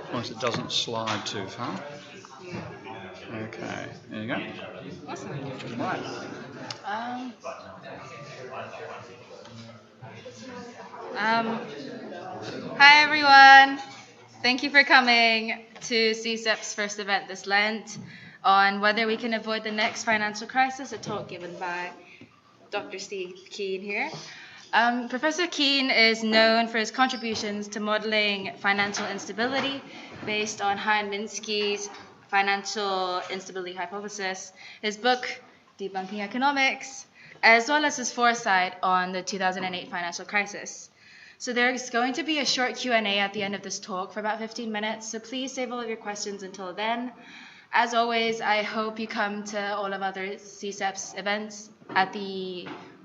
As long as it doesn't slide too far. Okay, there you go. Awesome. Right. Hi everyone. Thank you for coming to CSEP's first event this Lent on whether we can avoid the next financial crisis, a talk given by Dr. Steve Keen here. Professor Keen is known for his contributions to modeling financial instability based on Minsky's financial instability hypothesis, his book, Debunking Economics, as well as his foresight on the 2008 financial crisis. So there's going to be a short Q&A at the end of this talk for about 15 minutes, so please save all of your questions until then. As always, I hope you come to all of other CSEP's events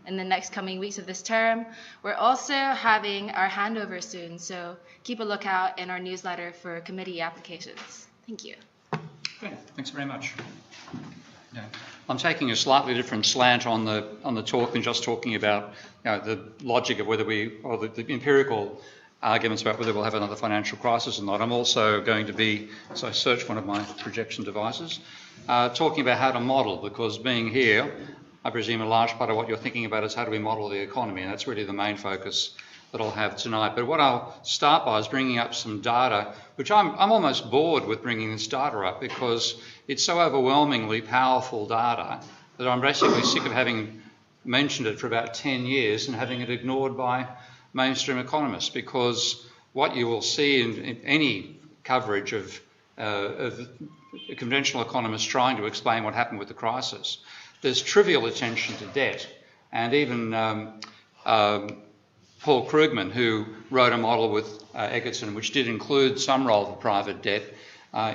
in the next coming weeks of this term. We're also having our handover soon, so keep a lookout in our newsletter for committee applications. Thank you. Okay, thanks very much. Yeah. I'm taking a slightly different slant on the talk than just talking about the logic of whether the empirical arguments about whether we'll have another financial crisis or not. I'm also going to be, as I search one of my projection devices, talking about how to model, because being here, I presume a large part of what you're thinking about is how do we model the economy, and that's really the main focus that I'll have tonight. But what I'll start by is bringing up some data, which I'm almost bored with bringing this data up because it's so overwhelmingly powerful data that I'm basically sick of having mentioned it for about 10 years and having it ignored by mainstream economists, because what you will see in any coverage of conventional economists trying to explain what happened with the crisis, there's trivial attention to debt. And even Paul Krugman, who wrote a model with Egerton, which did include some role for private debt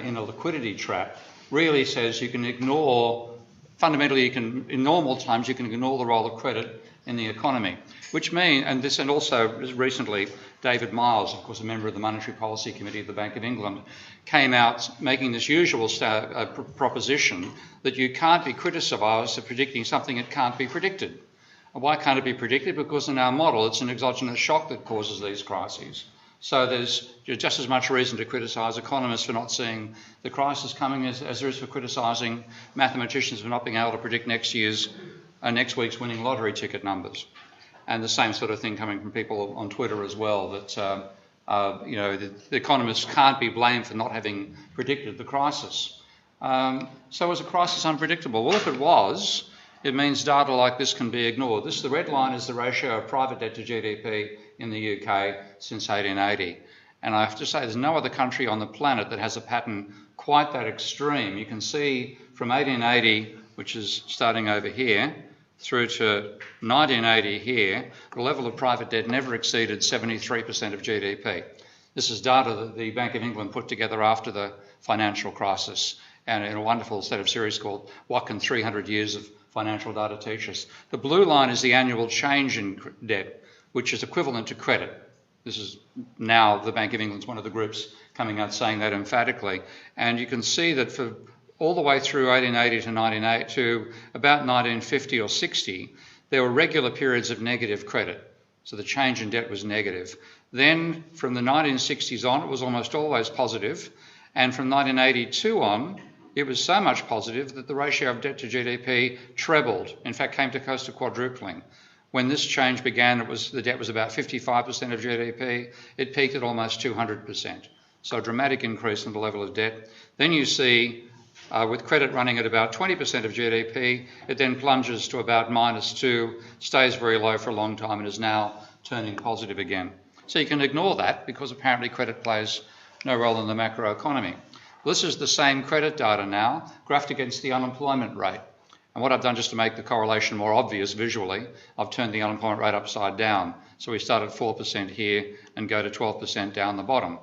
in a liquidity trap, really says you can ignore, fundamentally in normal times, you can ignore the role of credit in the economy, which means, and also recently, David Miles, of course a member of the Monetary Policy Committee of the Bank of England, came out making this usual proposition that you can't be criticised for predicting something that can't be predicted. And why can't it be predicted? Because in our model, it's an exogenous shock that causes these crises. So there's just as much reason to criticise economists for not seeing the crisis coming as there is for criticising mathematicians for not being able to predict next week's winning lottery ticket numbers. And the same sort of thing coming from people on Twitter as well, that the economists can't be blamed for not having predicted the crisis. So is a crisis unpredictable? Well, if it was, it means data like this can be ignored. The red line is the ratio of private debt to GDP in the UK since 1880. And I have to say there's no other country on the planet that has a pattern quite that extreme. You can see from 1880, which is starting over here, through to 1980 here, the level of private debt never exceeded 73% of GDP. This is data that the Bank of England put together after the financial crisis, and in a wonderful set of series called What Can 300 Years of Financial Data Teach Us? The blue line is the annual change in debt, which is equivalent to credit. This is now the Bank of England's one of the groups coming out saying that emphatically. And you can see that for all the way through 1880 to about 1950 or 60, there were regular periods of negative credit. So the change in debt was negative. Then from the 1960s on, it was almost always positive. And from 1982 on, it was so much positive that the ratio of debt to GDP trebled, in fact came to close to quadrupling. When this change began, the debt was about 55% of GDP. It peaked at almost 200%. So a dramatic increase in the level of debt. Then you see, with credit running at about 20% of GDP, it then plunges to about -2, stays very low for a long time, and is now turning positive again. So you can ignore that because apparently credit plays no role in the macroeconomy. This is the same credit data now, graphed against the unemployment rate. And what I've done just to make the correlation more obvious visually, I've turned the unemployment rate upside down. So we start at 4% here and go to 12% down the bottom.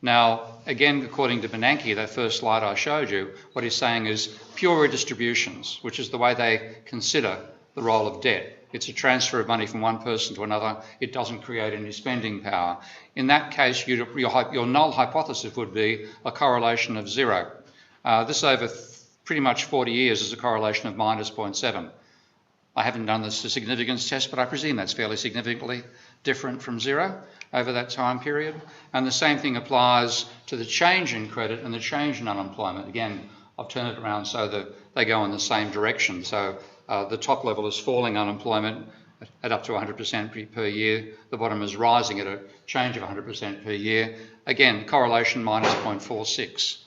Now, again, according to Bernanke, that first slide I showed you, what he's saying is pure redistributions, which is the way they consider the role of debt. It's a transfer of money from one person to another. It doesn't create any spending power. In that case, your null hypothesis would be a correlation of 0. This over pretty much 40 years is a correlation of -0.7. I haven't done the significance test, but I presume that's fairly significantly different from zero over that time period. And the same thing applies to the change in credit and the change in unemployment. Again, I've turned it around so that they go in the same direction. So the top level is falling unemployment at up to 100% per year. The bottom is rising at a change of 100% per year. Again, correlation minus 0.46.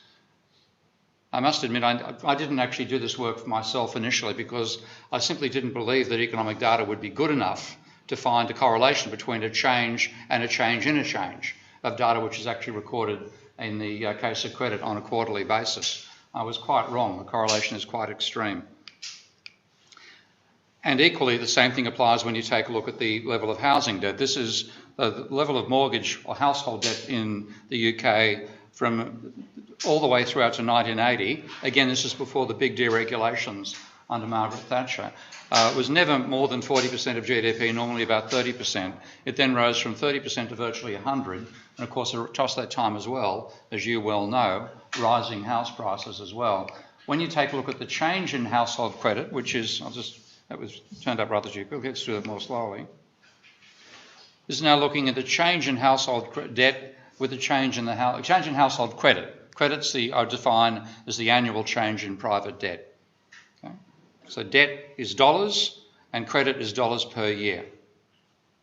I must admit, I didn't actually do this work for myself initially because I simply didn't believe that economic data would be good enough to find a correlation between a change and a change in a change of data which is actually recorded in the case of credit on a quarterly basis. I was quite wrong. The correlation is quite extreme. And equally, the same thing applies when you take a look at the level of housing debt. This is the level of mortgage or household debt in the UK from all the way throughout to 1980. Again, this is before the big deregulations under Margaret Thatcher. It was never more than 40% of GDP, normally about 30%. It then rose from 30% to virtually 100%. And of course, across that time as well, as you well know, rising house prices as well. When you take a look at the change in household credit, which is, that was turned up rather cheap. Let's do it more slowly. This is now looking at the change in household debt with the change in household credit. Credits I define as the annual change in private debt. Okay? So debt is dollars and credit is dollars per year.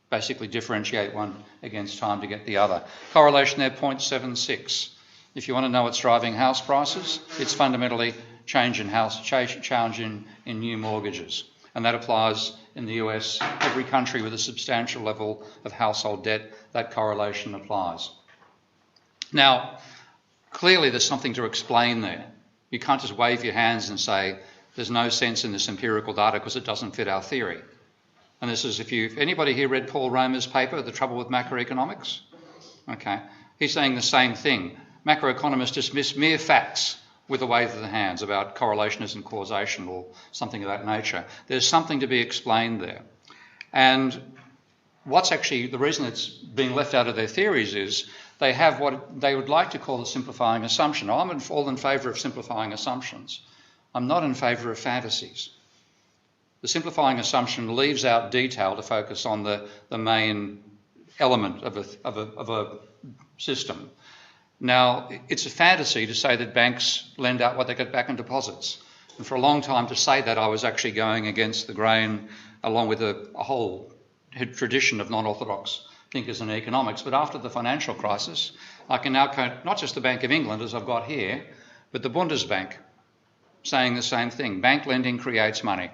Basically differentiate one against time to get the other. Correlation there, 0.76. If you want to know what's driving house prices, it's fundamentally change in new mortgages. And that applies in the US. Every country with a substantial level of household debt, that correlation applies. Now, clearly there's something to explain there. You can't just wave your hands and say, there's no sense in this empirical data because it doesn't fit our theory. And this is, if anybody here read Paul Romer's paper, The Trouble with Macroeconomics? Okay. He's saying the same thing. Macroeconomists dismiss mere facts with a wave of the hands about correlation isn't causation or something of that nature. There's something to be explained there. And what's actually the reason it's being left out of their theories is they have what they would like to call a simplifying assumption. I'm all in favour of simplifying assumptions. I'm not in favour of fantasies. The simplifying assumption leaves out detail to focus on the main element of a system. Now, it's a fantasy to say that banks lend out what they get back in deposits. And for a long time to say that, I was actually going against the grain, along with a whole tradition of non-orthodox thinkers in economics. But after the financial crisis, I can now quote not just the Bank of England, as I've got here, but the Bundesbank, saying the same thing. Bank lending creates money.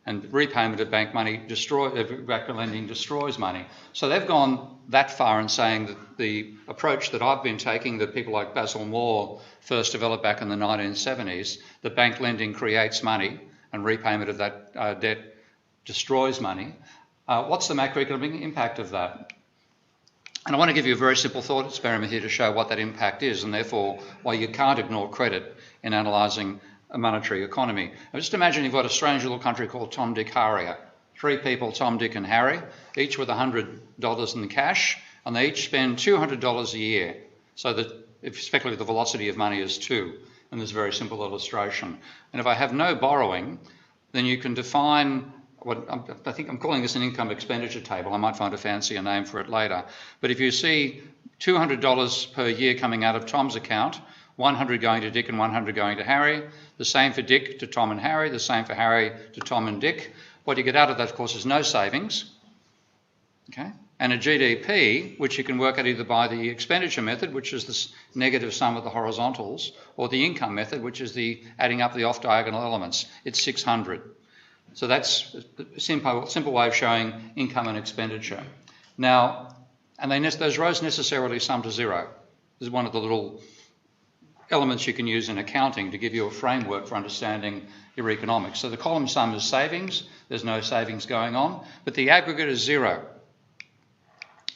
And repayment of bank lending destroys money. So they've gone that far in saying that the approach that I've been taking, that people like Basil Moore first developed back in the 1970s, that bank lending creates money and repayment of that debt destroys money. What's the macroeconomic impact of that? And I want to give you a very simple thought experiment here to show what that impact is, and therefore why you can't ignore credit in analysing a monetary economy. Now just imagine you've got a strange little country called Tom, Dick, Harry. 3 people, Tom, Dick and Harry, each with $100 in cash, and they each spend $200 a year. So that effectively the velocity of money is 2 in this very simple illustration. And if I have no borrowing, then you can define what I think I'm calling this an income expenditure table. I might find a fancier name for it later. But if you see $200 per year coming out of Tom's account, 100 going to Dick and 100 going to Harry, the same for Dick to Tom and Harry, the same for Harry to Tom and Dick. What you get out of that, of course, is no savings, okay? And a GDP, which you can work out either by the expenditure method, which is this negative sum of the horizontals, or the income method, which is the adding up the off-diagonal elements. It's 600. So that's a simple way of showing income and expenditure. Now, and those rows necessarily sum to 0. This is one of the little elements you can use in accounting to give you a framework for understanding your economics. So the column sum is savings. There's no savings going on, but the aggregate is 0.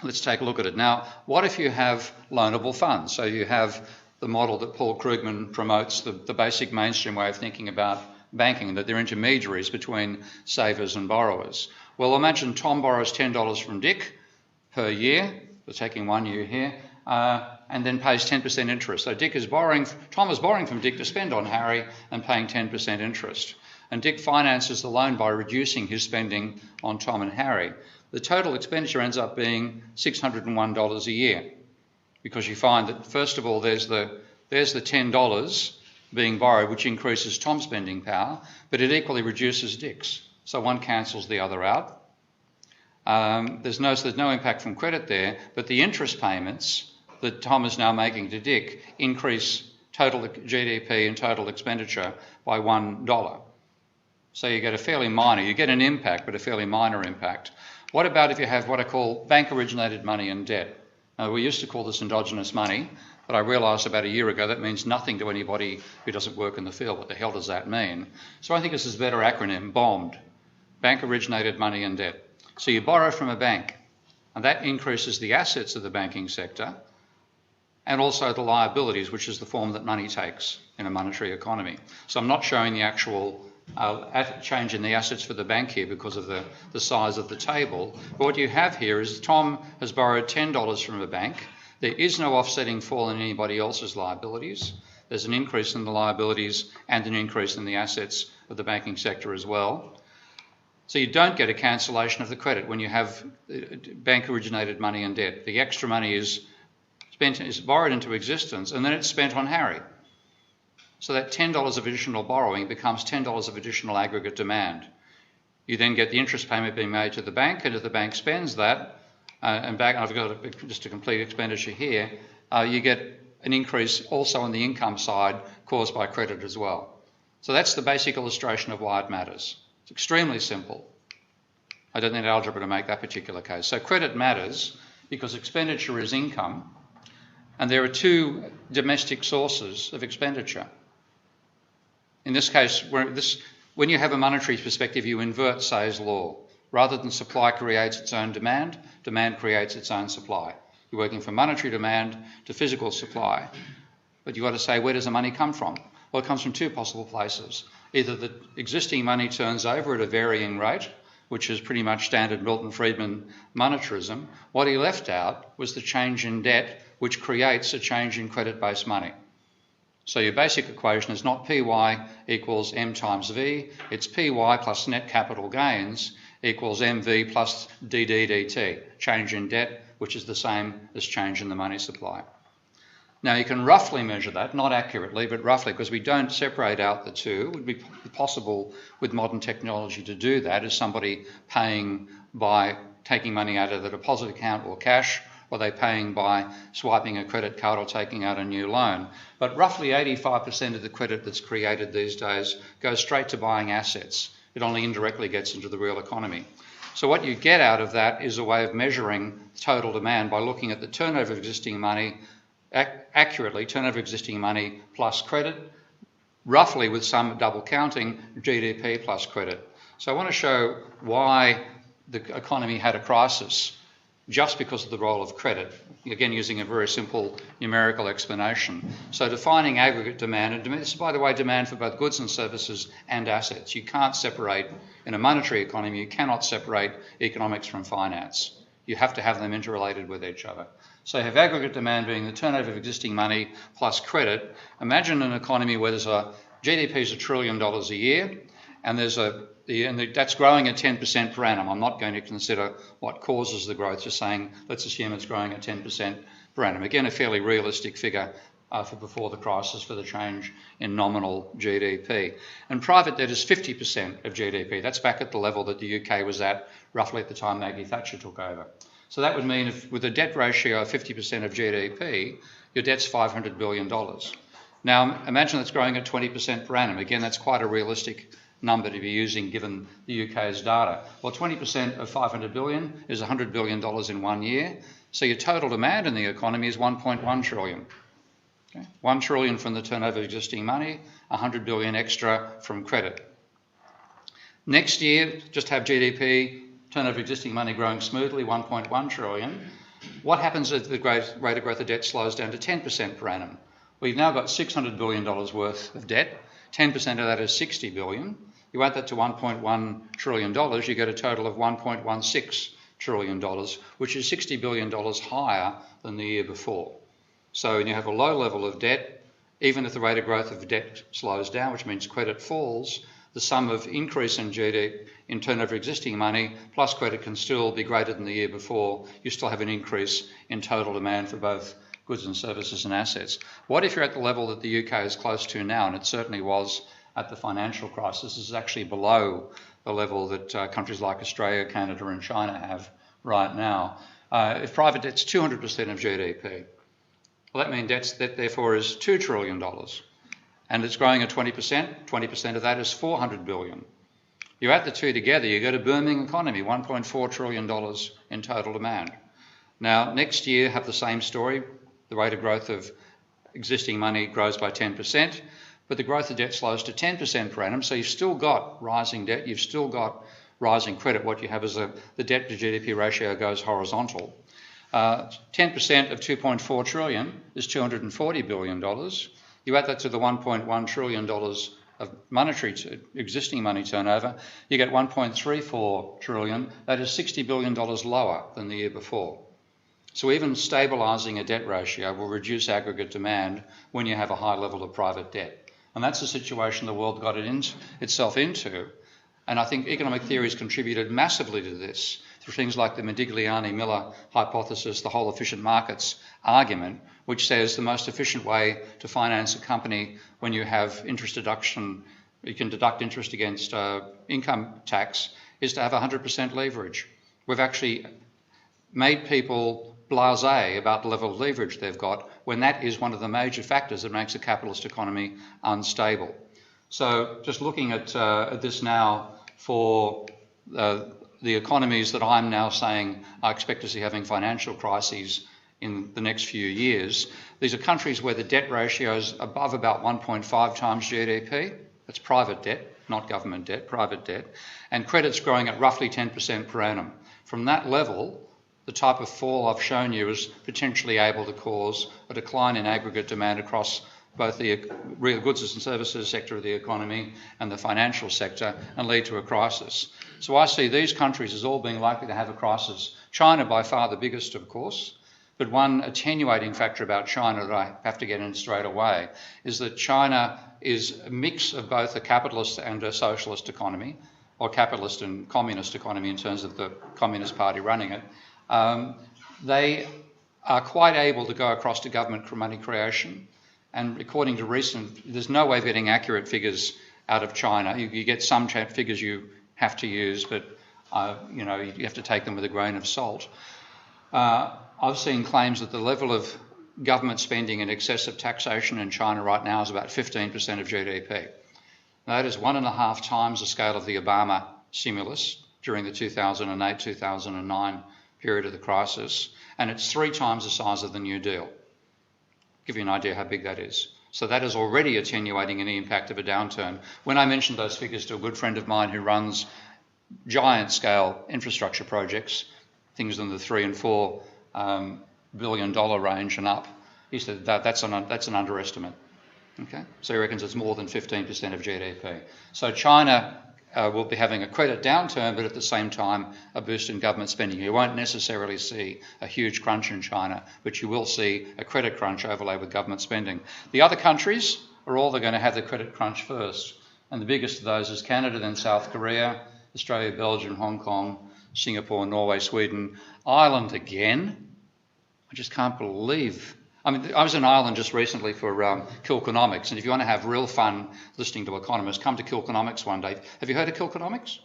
Let's take a look at it. Now, what if you have loanable funds? So you have the model that Paul Krugman promotes, the basic mainstream way of thinking about banking, that they're intermediaries between savers and borrowers. Well, imagine Tom borrows $10 from Dick per year. We're taking 1 year here. And then pays 10% interest. So Tom is borrowing from Dick to spend on Harry and paying 10% interest. And Dick finances the loan by reducing his spending on Tom and Harry. The total expenditure ends up being $601 a year, because you find that, first of all, there's the $10 being borrowed, which increases Tom's spending power, but it equally reduces Dick's. So one cancels the other out. There's no impact from credit there, but the interest payments that Tom is now making to Dick increase total GDP and total expenditure by $1. So you get you get an impact, but a fairly minor impact. What about if you have what I call bank-originated money and debt? Now, we used to call this endogenous money, but I realised about a year ago that means nothing to anybody who doesn't work in the field. What the hell does that mean? So I think this is a better acronym, BOMD, bank-originated money and debt. So you borrow from a bank, and that increases the assets of the banking sector and also the liabilities, which is the form that money takes in a monetary economy. So I'm not showing the actual change in the assets for the bank here because of the size of the table. But what you have here is Tom has borrowed $10 from a bank. There is no offsetting fall in anybody else's liabilities. There's an increase in the liabilities and an increase in the assets of the banking sector as well. So you don't get a cancellation of the credit when you have bank-originated money and debt. The extra money is borrowed into existence, and then it's spent on Harry. So that $10 of additional borrowing becomes $10 of additional aggregate demand. You then get the interest payment being made to the bank, and if the bank spends that, I've got just a complete expenditure here, you get an increase also on the income side caused by credit as well. So that's the basic illustration of why it matters. It's extremely simple. I don't need algebra to make that particular case. So credit matters because expenditure is income, and there are two domestic sources of expenditure. In this case, when you have a monetary perspective, you invert Say's law. Rather than supply creates its own demand, demand creates its own supply. You're working from monetary demand to physical supply. But you've got to say, where does the money come from? Well, it comes from two possible places. Either the existing money turns over at a varying rate, which is pretty much standard Milton Friedman monetarism. What he left out was the change in debt, which creates a change in credit-based money. So your basic equation is not PY equals M times V, it's PY plus net capital gains equals MV plus DD dt, change in debt, which is the same as change in the money supply. Now you can roughly measure that, not accurately, but roughly, because we don't separate out the two. It would be possible with modern technology to do that. Is somebody paying by taking money out of the deposit account or cash, or are they paying by swiping a credit card or taking out a new loan? But roughly 85% of the credit that's created these days goes straight to buying assets. It only indirectly gets into the real economy. So what you get out of that is a way of measuring total demand by looking at the turnover of existing money, accurately, turnover of existing money plus credit, roughly with some double counting, GDP plus credit. So I want to show why the economy had a crisis just because of the role of credit, again using a very simple numerical explanation. So defining aggregate demand, and this is, by the way, demand for both goods and services and assets. You can't separate, in a monetary economy, you cannot separate economics from finance. You have to have them interrelated with each other. So you have aggregate demand being the turnover of existing money plus credit. Imagine an economy where there's GDP is $1 trillion a year, and that's growing at 10% per annum. I'm not going to consider what causes the growth, just saying let's assume it's growing at 10% per annum. Again, a fairly realistic figure for before the crisis for the change in nominal GDP. And private debt is 50% of GDP. That's back at the level that the UK was at roughly at the time Maggie Thatcher took over. So that would mean if with a debt ratio of 50% of GDP, your debt's $500 billion. Now imagine that's growing at 20% per annum. Again, that's quite a realistic number to be using given the UK's data. Well, 20% of 500 billion is $100 billion in 1 year. So your total demand in the economy is 1.1 trillion. Okay? 1 trillion from the turnover of existing money, 100 billion extra from credit. Next year, just have GDP, turnover of existing money growing smoothly, 1.1 trillion. What happens if the rate of growth of debt slows down to 10% per annum? We've now got $600 billion worth of debt. 10% of that is $60 billion. You add that to $1.1 trillion, you get a total of $1.16 trillion, which is $60 billion higher than the year before. So when you have a low level of debt, even if the rate of growth of debt slows down, which means credit falls, the sum of increase in GDP in turnover existing money plus credit can still be greater than the year before. You still have an increase in total demand for both goods and services and assets. What if you're at the level that the UK is close to now, and it certainly was at the financial crisis? This is actually below the level that countries like Australia, Canada and China have right now. If private debt's 200% of GDP, well, that means debt therefore is $2 trillion. And it's growing at 20%. 20% of that is $400 billion. You add the two together, you get a booming economy, $1.4 trillion in total demand. Now, next year, have the same story. The rate of growth of existing money grows by 10%, but the growth of debt slows to 10% per annum. So you've still got rising debt, you've still got rising credit. What you have is the debt to GDP ratio goes horizontal. 10% of 2.4 trillion is $240 billion. You add that to the $1.1 trillion of existing money turnover, you get 1.34 trillion. That is $60 billion lower than the year before. So even stabilising a debt ratio will reduce aggregate demand when you have a high level of private debt. And that's the situation the world got itself into. And I think economic theory has contributed massively to this through things like the Modigliani-Miller hypothesis, the whole efficient markets argument, which says the most efficient way to finance a company when you have interest deduction, you can deduct interest against income tax, is to have 100% leverage. We've actually made people blasé about the level of leverage they've got when that is one of the major factors that makes a capitalist economy unstable. So just looking at this now for the economies that I'm now saying I expect to see having financial crises in the next few years, these are countries where the debt ratio is above about 1.5 times GDP. That's private debt, not government debt, private debt. And credit's growing at roughly 10% per annum. From that level, the type of fall I've shown you is potentially able to cause a decline in aggregate demand across both the real goods and services sector of the economy and the financial sector and lead to a crisis. So I see these countries as all being likely to have a crisis. China by far the biggest, of course, but one attenuating factor about China that I have to get in straight away is that China is a mix of both a capitalist and a socialist economy, or capitalist and communist economy in terms of the Communist Party running it. They are quite able to go across to government money creation. And according to there's no way of getting accurate figures out of China. You get some figures you have to use, but you have to take them with a grain of salt. I've seen claims that the level of government spending and excessive taxation in China right now is about 15% of GDP. That is 1.5 times the scale of the Obama stimulus during the 2008-2009 period of the crisis, and it's 3 times the size of the New Deal. Give you an idea how big that is. So that is already attenuating any impact of a downturn. When I mentioned those figures to a good friend of mine who runs giant scale infrastructure projects, things in the $3 and $4 billion range and up, he said that's an underestimate. Okay, so he reckons it's more than 15% of GDP. So China will be having a credit downturn, but at the same time a boost in government spending. You won't necessarily see a huge crunch in China, but you will see a credit crunch overlay with government spending. The other countries are all going to have the credit crunch first, and the biggest of those is Canada, then South Korea, Australia, Belgium, Hong Kong, Singapore, Norway, Sweden, Ireland again. I just can't believe. I mean, I was in Ireland just recently for Economics, and if you want to have real fun listening to economists, come to Economics one day. Have you heard of Economics?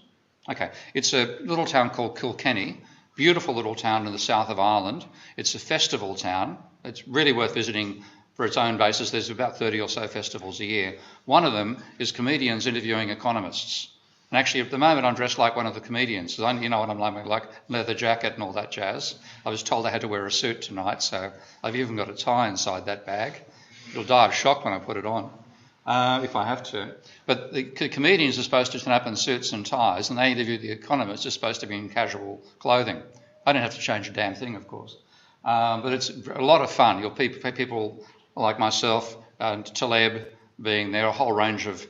Okay, it's a little town called Kilkenny, beautiful little town in the south of Ireland. It's a festival town. It's really worth visiting for its own basis. There's about 30 or so festivals a year. One of them is comedians interviewing economists. And actually, at the moment, I'm dressed like one of the comedians. You know what I'm like leather jacket and all that jazz. I was told I had to wear a suit tonight, so I've even got a tie inside that bag. It'll die of shock when I put it on, if I have to. But the comedians are supposed to turn up in suits and ties, and they interview the economists are supposed to be in casual clothing. I don't have to change a damn thing, of course. But it's a lot of fun. You'll people like myself, Taleb being there, a whole range of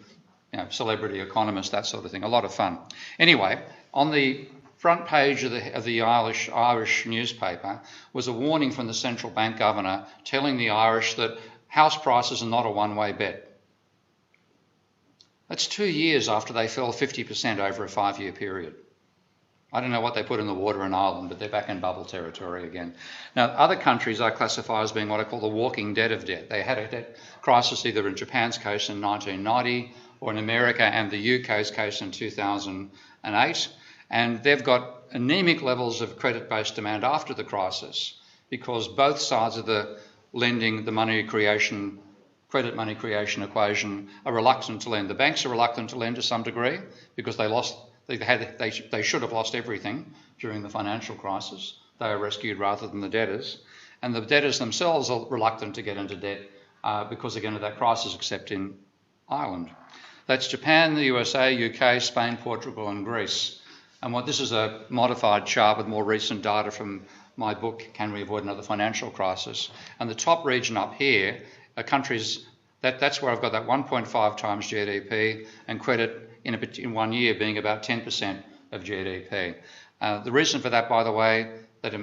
celebrity economists, that sort of thing. A lot of fun. Anyway, on the front page of the Irish newspaper was a warning from the central bank governor telling the Irish that house prices are not a one-way bet. That's 2 years after they fell 50% over a 5-year period. I don't know what they put in the water in Ireland, but they're back in bubble territory again. Now, other countries I classify as being what I call the walking dead of debt. They had a debt crisis either in Japan's case in 1990 or in America and the UK's case in 2008. And they've got anemic levels of credit-based demand after the crisis because both sides of the lending, the money creation, credit money creation equation are reluctant to lend. The banks are reluctant to lend to some degree because they should have lost everything during the financial crisis. They were rescued rather than the debtors. And the debtors themselves are reluctant to get into debt because, again, of that crisis, except in Ireland. That's Japan, the USA, UK, Spain, Portugal and Greece. And this is a modified chart with more recent data from my book, Can We Avoid Another Financial Crisis? And the top region up here are countries, that's where I've got that 1.5 times GDP and credit in 1 year being about 10% of GDP. The reason for that, by the way, that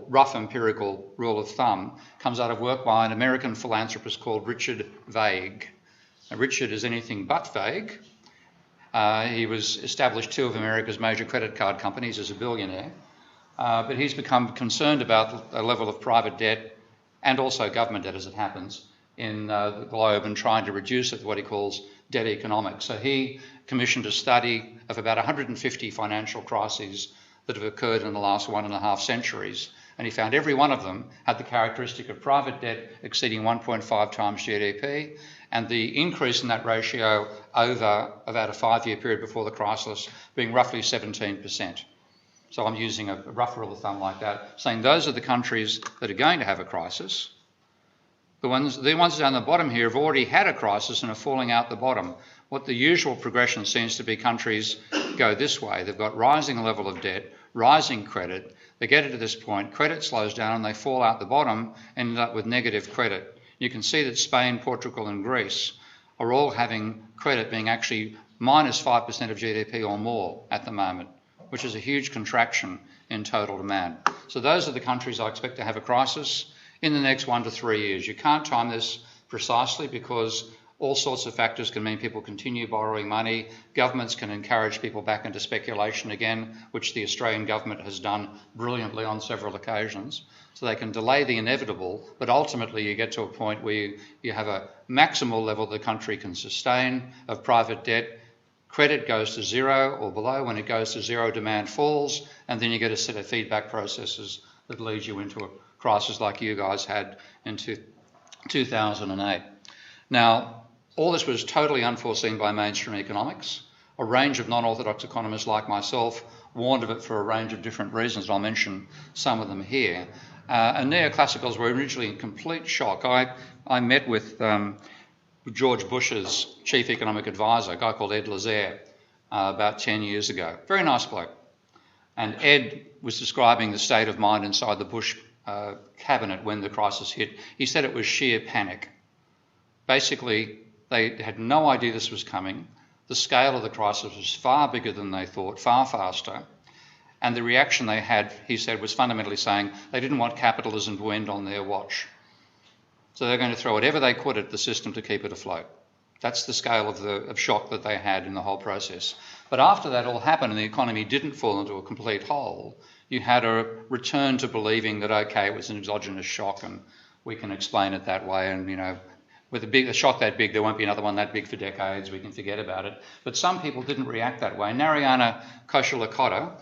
rough empirical rule of thumb comes out of work by an American philanthropist called Richard Vague. Now, Richard is anything but vague. He established 2 of America's major credit card companies as a billionaire, but he's become concerned about the level of private debt and also government debt, as it happens, in the globe and trying to reduce it to what he calls debt economics. So he commissioned a study of about 150 financial crises that have occurred in the last 1.5 centuries, and he found every one of them had the characteristic of private debt exceeding 1.5 times GDP, and the increase in that ratio over about a 5-year period before the crisis being roughly 17%. So I'm using a rough rule of thumb like that, saying those are the countries that are going to have a crisis. The ones down the bottom here have already had a crisis and are falling out the bottom. What the usual progression seems to be, countries go this way. They've got rising level of debt, rising credit. They get it to this point, credit slows down and they fall out the bottom and end up with negative credit. You can see that Spain, Portugal and Greece are all having credit being actually minus 5% of GDP or more at the moment, which is a huge contraction in total demand. So those are the countries I expect to have a crisis in the next 1 to 3 years. You can't time this precisely because all sorts of factors can mean people continue borrowing money. Governments can encourage people back into speculation again, which the Australian government has done brilliantly on several occasions. So they can delay the inevitable, but ultimately you get to a point where you have a maximal level the country can sustain of private debt. Credit goes to zero or below. When it goes to zero, demand falls, and then you get a set of feedback processes that leads you into a crisis like you guys had in 2008. Now, all this was totally unforeseen by mainstream economics. A range of non-orthodox economists like myself warned of it for a range of different reasons. I'll mention some of them here. And neoclassicals were originally in complete shock. I met with George Bush's chief economic advisor, a guy called Ed Lazaire, about 10 years ago. Very nice bloke. And Ed was describing the state of mind inside the Bush cabinet when the crisis hit. He said it was sheer panic. Basically, they had no idea this was coming. The scale of the crisis was far bigger than they thought, far faster. And the reaction they had, he said, was fundamentally saying they didn't want capitalism to end on their watch. So they're going to throw whatever they could at the system to keep it afloat. That's the scale of shock that they had in the whole process. But after that all happened and the economy didn't fall into a complete hole, you had a return to believing that, okay, it was an exogenous shock and we can explain it that way, and, you know, with a shock that big, there won't be another one that big for decades, we can forget about it. But some people didn't react that way. Narayana Kocherlakota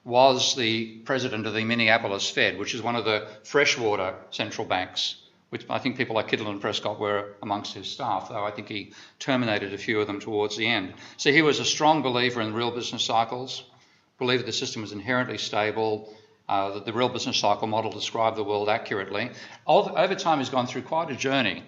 was the president of the Minneapolis Fed, which is one of the freshwater central banks, which I think people like Kittle and Prescott were amongst his staff, though I think he terminated a few of them towards the end. So he was a strong believer in real business cycles, believed that the system was inherently stable, that the real business cycle model described the world accurately. Over time, he's gone through quite a journey.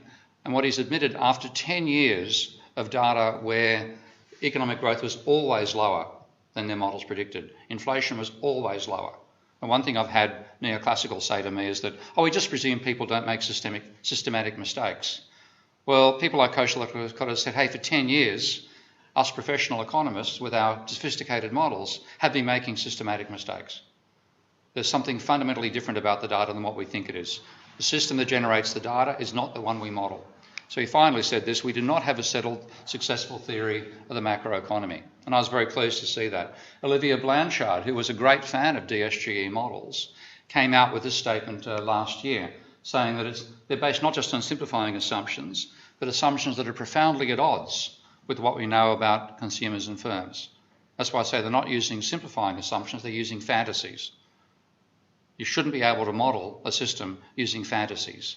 And what he's admitted, after 10 years of data where economic growth was always lower than their models predicted, inflation was always lower. And one thing I've had neoclassicals say to me is that, oh, we just presume people don't make systematic mistakes. Well, people like Kocherlakota said, hey, for 10 years, us professional economists with our sophisticated models have been making systematic mistakes. There's something fundamentally different about the data than what we think it is. The system that generates the data is not the one we model. So he finally said this: we do not have a settled, successful theory of the macroeconomy. And I was very pleased to see that. Olivia Blanchard, who was a great fan of DSGE models, came out with this statement last year, saying that they're based not just on simplifying assumptions, but assumptions that are profoundly at odds with what we know about consumers and firms. That's why I say they're not using simplifying assumptions, they're using fantasies. You shouldn't be able to model a system using fantasies,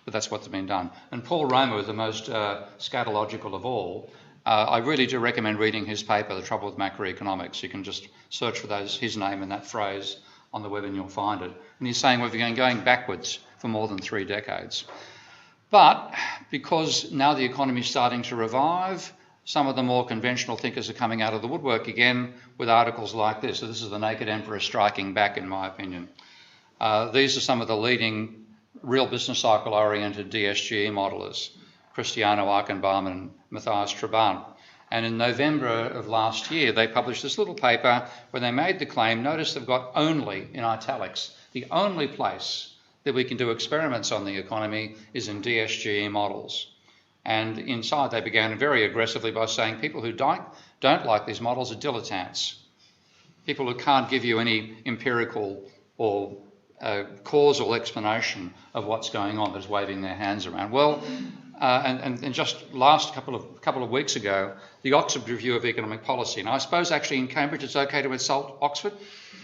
but that's what's been done. And Paul Romer, the most scatological of all, I really do recommend reading his paper, The Trouble with Macroeconomics. You can just search for his name and that phrase on the web and you'll find it. And he's saying we've been going backwards for more than 3 decades. But because now the economy is starting to revive, some of the more conventional thinkers are coming out of the woodwork again with articles like this. So this is the naked emperor striking back, in my opinion. These are some of the leading real business cycle oriented DSGE modelers, Cristiano Eichenbaum and Matthias Trabant. And in November of last year, they published this little paper where they made the claim, notice they've got only in italics, the only place that we can do experiments on the economy is in DSGE models. And inside they began very aggressively by saying people who don't like these models are dilettantes. People who can't give you any empirical or causal explanation of what's going on, that's waving their hands around. Well, and just last couple of weeks ago, the Oxford Review of Economic Policy, and I suppose actually in Cambridge it's okay to insult Oxford?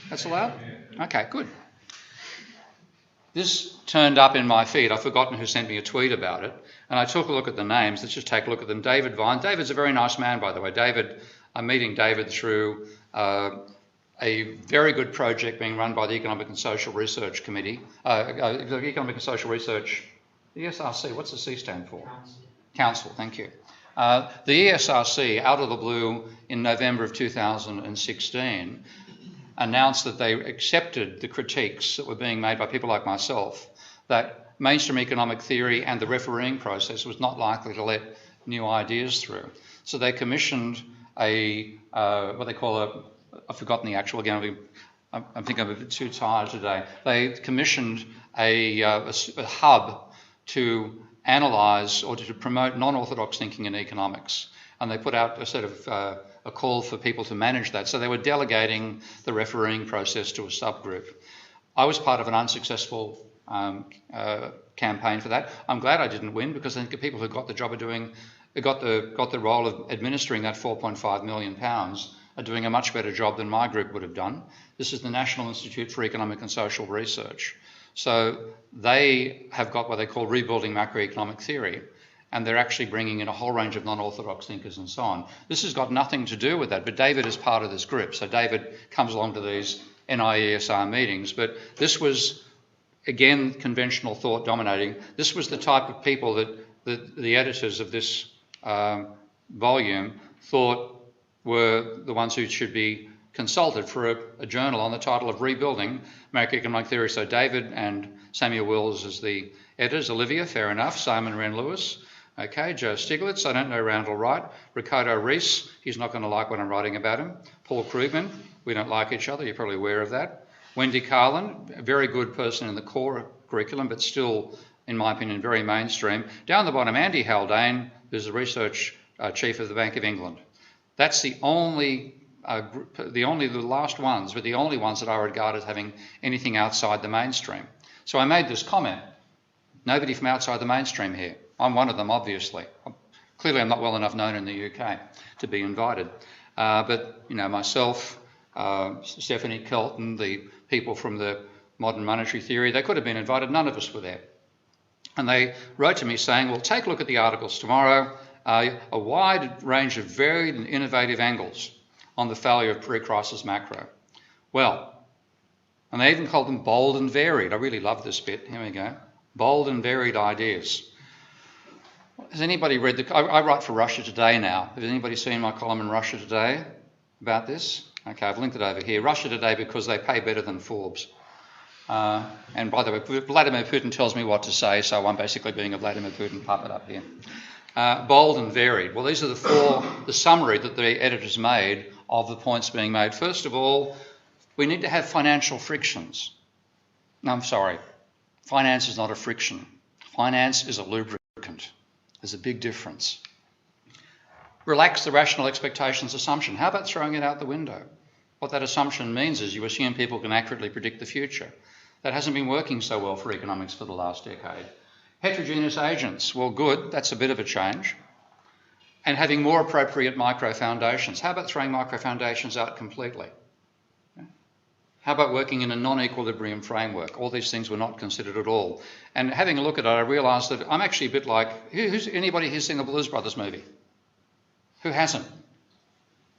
That's allowed? Okay, good. This turned up in my feed. I've forgotten who sent me a tweet about it. And I took a look at the names. Let's just take a look at them. David Vine. David's a very nice man, by the way. I'm meeting David through a very good project being run by the Economic and Social Research Committee. The Economic and Social Research, the ESRC, what's the C stand for? Council, thank you. The ESRC, out of the blue in November of 2016, announced that they accepted the critiques that were being made by people like myself that mainstream economic theory and the refereeing process was not likely to let new ideas through. So they commissioned what they call I've forgotten the actual, again, I think I'm a bit too tired today. They commissioned a hub to analyse or to promote non-orthodox thinking in economics. And they put out a sort of a call for people to manage that. So they were delegating the refereeing process to a subgroup. I was part of an unsuccessful campaign for that. I'm glad I didn't win because I think the people who got the job got the role of administering that £4.5 million are doing a much better job than my group would have done. This is the National Institute for Economic and Social Research. So they have got what they call rebuilding macroeconomic theory, and they're actually bringing in a whole range of non-orthodox thinkers and so on. This has got nothing to do with that, but David is part of this group. So David comes along to these NIESR meetings, but this was, again, conventional thought dominating. This was the type of people that the editors of this volume thought were the ones who should be consulted for a journal on the title of Rebuilding Macroeconomic Theory. So David and Samuel Wills as the editors. Olivia, fair enough. Simon Wren-Lewis. Okay, Joe Stiglitz, I don't know Randall Wright. Ricardo Rees, he's not going to like what I'm writing about him. Paul Krugman, we don't like each other, you're probably aware of that. Wendy Carlin, a very good person in the core curriculum, but still, in my opinion, very mainstream. Down the bottom, Andy Haldane, who's the research chief of the Bank of England. That's the only the last ones, but the only ones that I regard as having anything outside the mainstream. So I made this comment, nobody from outside the mainstream here. I'm one of them, obviously. Clearly I'm not well enough known in the UK to be invited. But, you know, myself, Stephanie Kelton, the people from the modern monetary theory, they could have been invited, none of us were there. And they wrote to me saying, well, take a look at the articles tomorrow, a wide range of varied and innovative angles on the failure of pre-crisis macro. Well, and they even called them bold and varied. I really love this bit. Here we go. Bold and varied ideas. Has anybody read I write for Russia Today now. Has anybody seen my column in Russia Today about this? Okay, I've linked it over here. Russia Today because they pay better than Forbes. And by the way, Vladimir Putin tells me what to say, so I'm basically being a Vladimir Putin puppet up here. Bold and varied. Well, these are the summary that the editors made of the points being made. First of all, we need to have financial frictions. No, I'm sorry. Finance is not a friction. Finance is a lubricant. There's a big difference. Relax the rational expectations assumption. How about throwing it out the window? What that assumption means is you assume people can accurately predict the future. That hasn't been working so well for economics for the last decade. Heterogeneous agents, well, good, that's a bit of a change. And having more appropriate micro foundations. How about throwing micro foundations out completely? How about working in a non-equilibrium framework? All these things were not considered at all. And having a look at it, I realised that I'm actually a bit like, anybody who's seen the Blues Brothers movie? Who hasn't?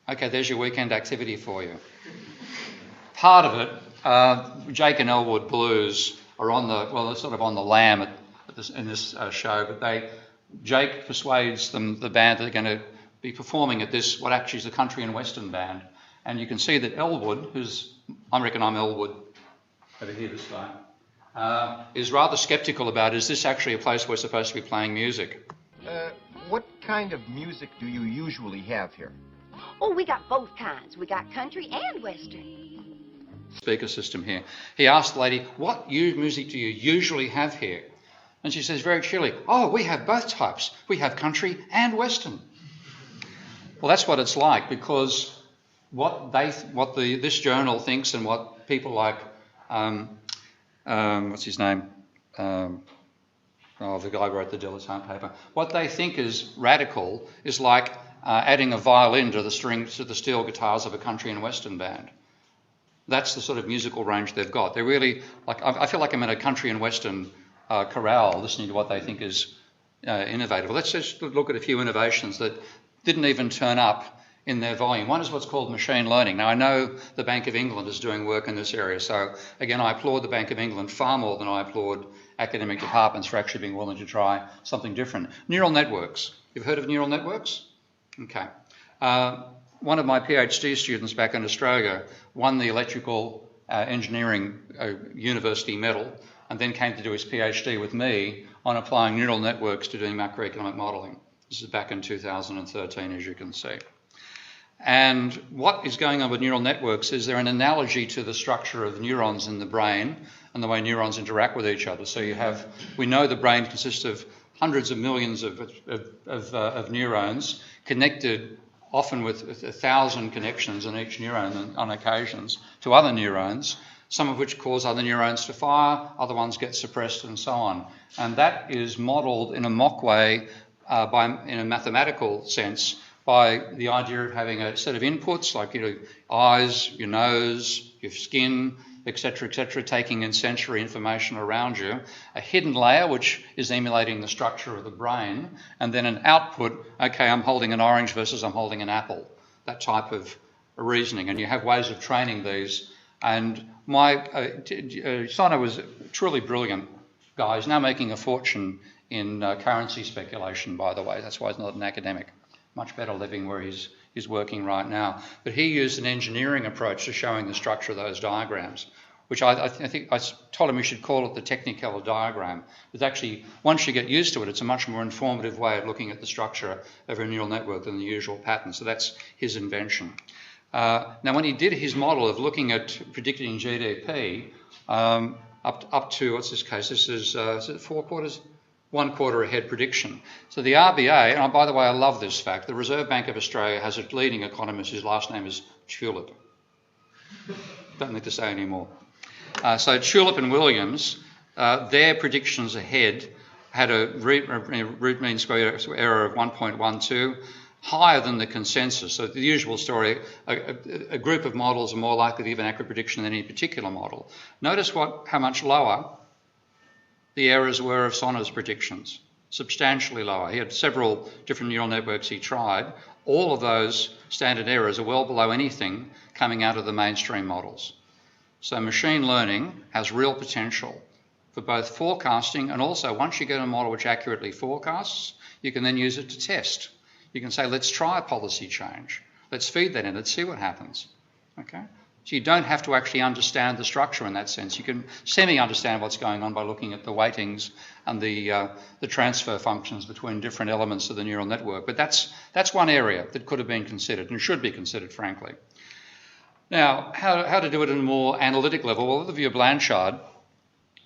Okay, there's your weekend activity for you. Part of it, Jake and Elwood Blues are on the, well, they're sort of on the lam in this show, but Jake persuades them, the band, that they're going to be performing at this, what actually is a country and western band. And you can see that Elwood, I reckon I'm Elwood over here this time, is rather sceptical about, is this actually a place we're supposed to be playing music? What kind of music do you usually have here? Oh, we got both kinds. We got country and western. Speaker system here. He asked the lady, what music do you usually have here? And she says very cheerily, oh, we have both types. We have country and western. Well, that's what it's like, because this journal thinks, and what people like, what's his name? The guy who wrote the Dilettante paper. What they think is radical is like adding a violin to the strings to the steel guitars of a country and western band. That's the sort of musical range they've got. They're really like, I feel like I'm in a country and western chorale listening to what they think is innovative. Let's just look at a few innovations that didn't even turn up in their volume. One is what's called machine learning. Now, I know the Bank of England is doing work in this area, so again, I applaud the Bank of England far more than I applaud academic departments for actually being willing to try something different. Neural networks. You've heard of neural networks? Okay. One of my PhD students back in Australia won the electrical engineering university medal, and then came to do his PhD with me on applying neural networks to doing macroeconomic modelling. This is back in 2013, as you can see. And what is going on with neural networks is they're an analogy to the structure of neurons in the brain and the way neurons interact with each other. So we know the brain consists of hundreds of millions of neurons connected, often with 1,000 connections in each neuron on occasions, to other neurons, some of which cause other neurons to fire, other ones get suppressed, and so on. And that is modelled in a mock way, in a mathematical sense, by the idea of having a set of inputs like eyes, your nose, your skin, etc., taking in sensory information around you, a hidden layer which is emulating the structure of the brain, and then an output, okay, I'm holding an orange versus I'm holding an apple, that type of reasoning. And you have ways of training these. And Sono was a truly brilliant guy. He's now making a fortune in currency speculation, by the way. That's why he's not an academic. Much better living where he's working right now. But he used an engineering approach to showing the structure of those diagrams, which I think I told him we should call it the Teknikeller diagram. It's actually, once you get used to it, it's a much more informative way of looking at the structure of a neural network than the usual pattern. So that's his invention. Now, when he did his model of looking at predicting GDP up to, what's this case? This is it 4 quarters? 1 quarter ahead prediction. So the RBA, and by the way, I love this fact, the Reserve Bank of Australia has a leading economist whose last name is Tulip. Don't need to say any more. So Tulip and Williams, their predictions ahead had a root mean square error of 1.12, higher than the consensus. So the usual story, a group of models are more likely to give an accurate prediction than any particular model. Notice how much lower the errors were of Sono's predictions, substantially lower. He had several different neural networks he tried. All of those standard errors are well below anything coming out of the mainstream models. So machine learning has real potential for both forecasting, and also once you get a model which accurately forecasts, you can then use it to test. You can say, let's try a policy change. Let's feed that in, let's see what happens. Okay? So you don't have to actually understand the structure in that sense. You can semi-understand what's going on by looking at the weightings and the transfer functions between different elements of the neural network. But that's one area that could have been considered and should be considered, frankly. Now, how to do it at a more analytic level? Well, Olivier Blanchard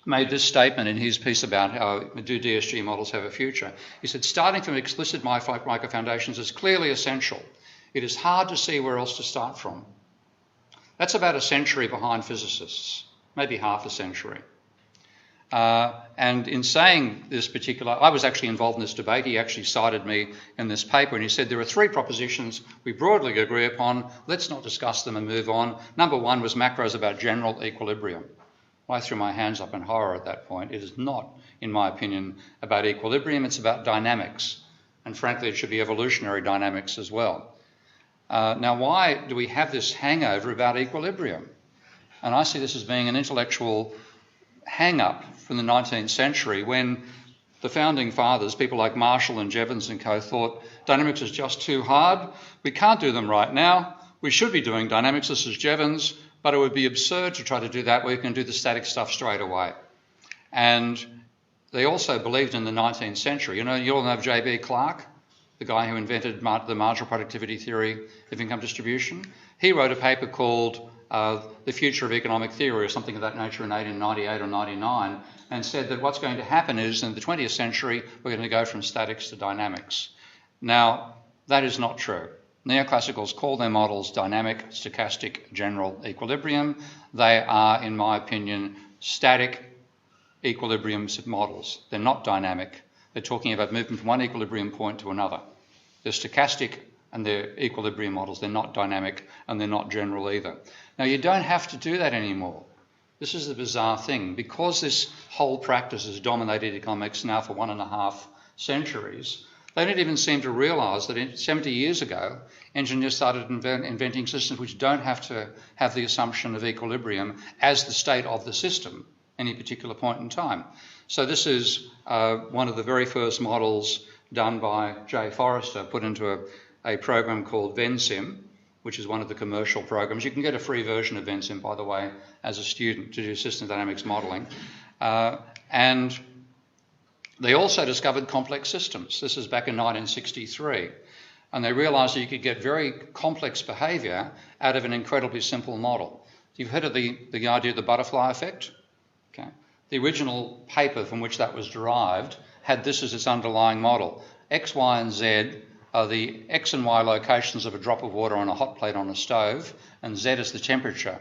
made this statement in his piece about how do DSGE models have a future. He said, starting from explicit micro foundations is clearly essential. It is hard to see where else to start from. That's about a century behind physicists, maybe half a century. And in saying this particular, I was actually involved in this debate. He actually cited me in this paper and he said there are three propositions we broadly agree upon. Let's not discuss them and move on. Number one was macros about general equilibrium. I threw my hands up in horror at that point. It is not, in my opinion, about equilibrium. It's about dynamics. And frankly, it should be evolutionary dynamics as well. Now, why do we have this hangover about equilibrium? And I see this as being an intellectual hang-up from the 19th century when the founding fathers, people like Marshall and Jevons and co, thought dynamics is just too hard. We can't do them right now. We should be doing dynamics, this is Jevons, but it would be absurd to try to do that where you can do the static stuff straight away. And they also believed in the 19th century. You all know J.B. Clark, the guy who invented the marginal productivity theory of income distribution. He wrote a paper called The Future of Economic Theory or something of that nature in 1898 or 99 and said that what's going to happen is in the 20th century we're going to go from statics to dynamics. Now, that is not true. Neoclassicals call their models dynamic, stochastic, general equilibrium. They are, in my opinion, static equilibrium models. They're not dynamic. They're talking about moving from one equilibrium point to another. They're stochastic and they're equilibrium models. They're not dynamic and they're not general either. Now, you don't have to do that anymore. This is the bizarre thing. Because this whole practice has dominated economics now for 1.5 centuries, they don't even seem to realise that 70 years ago, engineers started inventing systems which don't have to have the assumption of equilibrium as the state of the system at any particular point in time. So this is one of the very first models done by Jay Forrester, put into a program called VenSim, which is one of the commercial programs. You can get a free version of VenSim, by the way, as a student to do system dynamics modelling. And they also discovered complex systems. This is back in 1963. And they realised that you could get very complex behaviour out of an incredibly simple model. You've heard of the idea of the butterfly effect? Okay. The original paper from which that was derived had this as its underlying model. X, Y, and Z are the X and Y locations of a drop of water on a hot plate on a stove, and Z is the temperature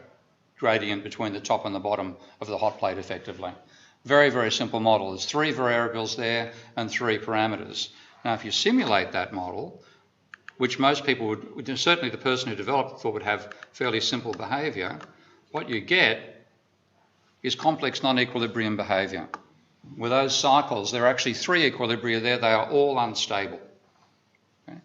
gradient between the top and the bottom of the hot plate, effectively. Very, very simple model. There's 3 variables there and 3 parameters. Now, if you simulate that model, which most people would, certainly the person who developed it thought would have fairly simple behaviour, what you get is complex non-equilibrium behaviour. With those cycles, there are actually 3 equilibria there. They are all unstable. Okay?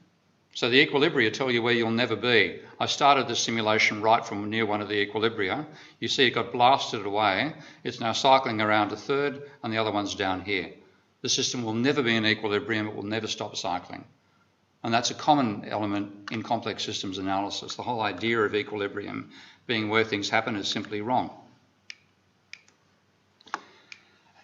So the equilibria tell you where you'll never be. I started the simulation right from near one of the equilibria. You see it got blasted away. It's now cycling around a third and the other one's down here. The system will never be in equilibrium. It will never stop cycling. And that's a common element in complex systems analysis. The whole idea of equilibrium being where things happen is simply wrong.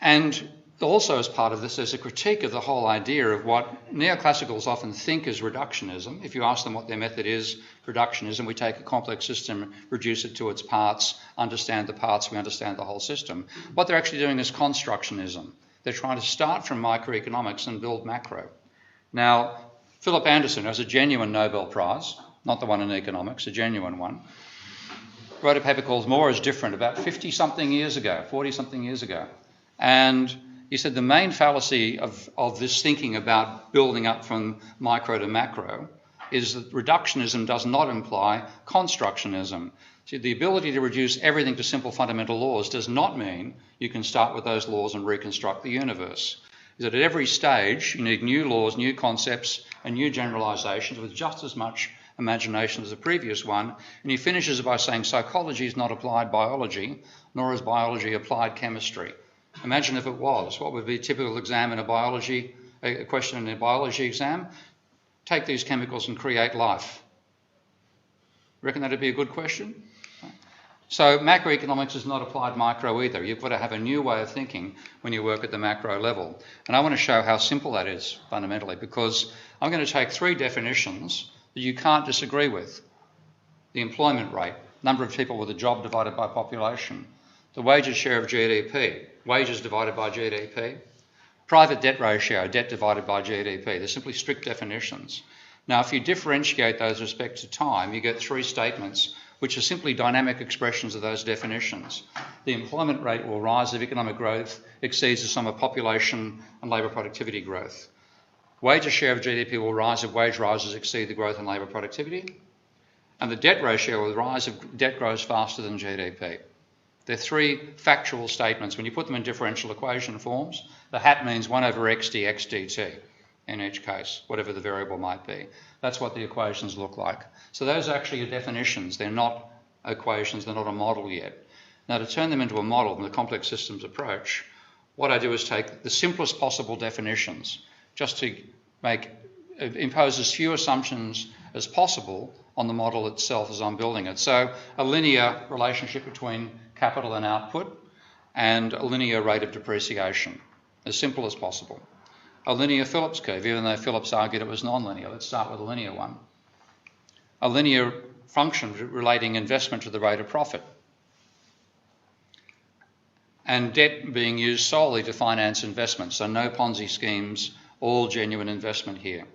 And also as part of this, there's a critique of the whole idea of what neoclassicals often think is reductionism. If you ask them what their method is, reductionism, we take a complex system, reduce it to its parts, understand the parts, we understand the whole system. What they're actually doing is constructionism. They're trying to start from microeconomics and build macro. Now, Philip Anderson has a genuine Nobel Prize, not the one in economics, a genuine one, wrote a paper called More is Different about 40-something years ago. And he said the main fallacy of this thinking about building up from micro to macro is that reductionism does not imply constructionism. See, the ability to reduce everything to simple fundamental laws does not mean you can start with those laws and reconstruct the universe. Is that at every stage you need new laws, new concepts and new generalisations with just as much imagination as the previous one. And he finishes by saying psychology is not applied biology, nor is biology applied chemistry. Imagine if it was. What would be a typical exam in a question in a biology exam? Take these chemicals and create life. Reckon that'd be a good question? So macroeconomics is not applied micro either. You've got to have a new way of thinking when you work at the macro level. And I want to show how simple that is fundamentally, because I'm going to take 3 definitions that you can't disagree with. The employment rate, number of people with a job divided by population. The wages share of GDP, wages divided by GDP. Private debt ratio, debt divided by GDP. They're simply strict definitions. Now, if you differentiate those with respect to time, you get three statements which are simply dynamic expressions of those definitions. The employment rate will rise if economic growth exceeds the sum of population and labour productivity growth. Wages share of GDP will rise if wage rises exceed the growth in labour productivity. And the debt ratio will rise if debt grows faster than GDP. They're three factual statements. When you put them in differential equation forms, the hat means 1 over x dx dt in each case, whatever the variable might be. That's what the equations look like. So those actually are definitions. They're not equations. They're not a model yet. Now, to turn them into a model in the complex systems approach, what I do is take the simplest possible definitions just to impose as few assumptions as possible on the model itself as I'm building it. So a linear relationship between capital and output and a linear rate of depreciation, as simple as possible. A linear Phillips curve, even though Phillips argued it was non-linear. Let's start with a linear one. A linear function relating investment to the rate of profit. And debt being used solely to finance investment, so no Ponzi schemes, all genuine investment here.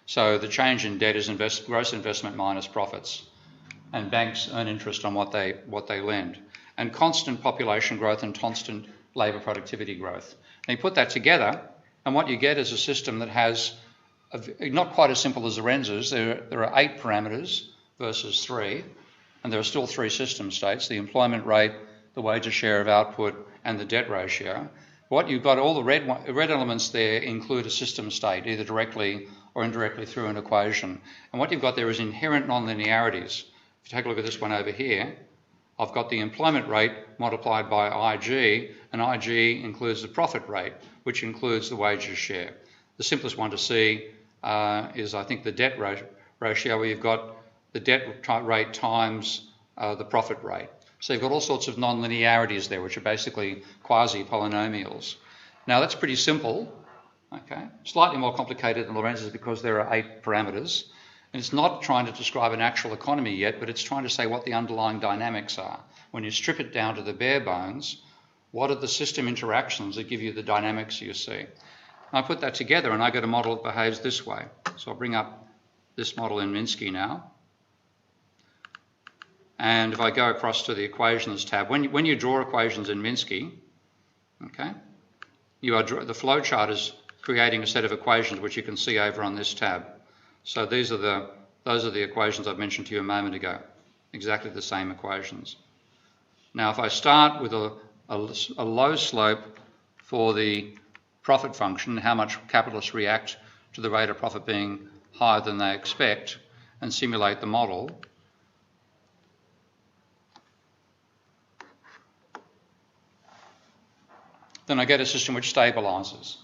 So the change in debt is gross investment minus profits, and banks earn interest on what they lend. And constant population growth and constant labour productivity growth. And you put that together, and what you get is a system that has, not quite as simple as Lorenz's. There are 8 parameters versus 3, and there are still 3 system states: the employment rate, the wages share of output, and the debt ratio. What you've got, all the red elements there include a system state, either directly or indirectly through an equation. And what you've got there is inherent nonlinearities. If you take a look at this one over here, I've got the employment rate multiplied by IG, and IG includes the profit rate, which includes the wages share. The simplest one to see is, I think, the debt ratio, where you've got the debt rate times the profit rate. So you've got all sorts of non-linearities there, which are basically quasi-polynomials. Now, that's pretty simple, okay? Slightly more complicated than Lorenz's because there are 8 parameters. And it's not trying to describe an actual economy yet, but it's trying to say what the underlying dynamics are. When you strip it down to the bare bones, what are the system interactions that give you the dynamics you see? And I put that together and I get a model that behaves this way. So I'll bring up this model in Minsky now. And if I go across to the equations tab, when you draw equations in Minsky, okay, the flow chart is creating a set of equations which you can see over on this tab. So those are the equations I've mentioned to you a moment ago, exactly the same equations. Now, if I start with a low slope for the profit function, how much capitalists react to the rate of profit being higher than they expect, and simulate the model, then I get a system which stabilises.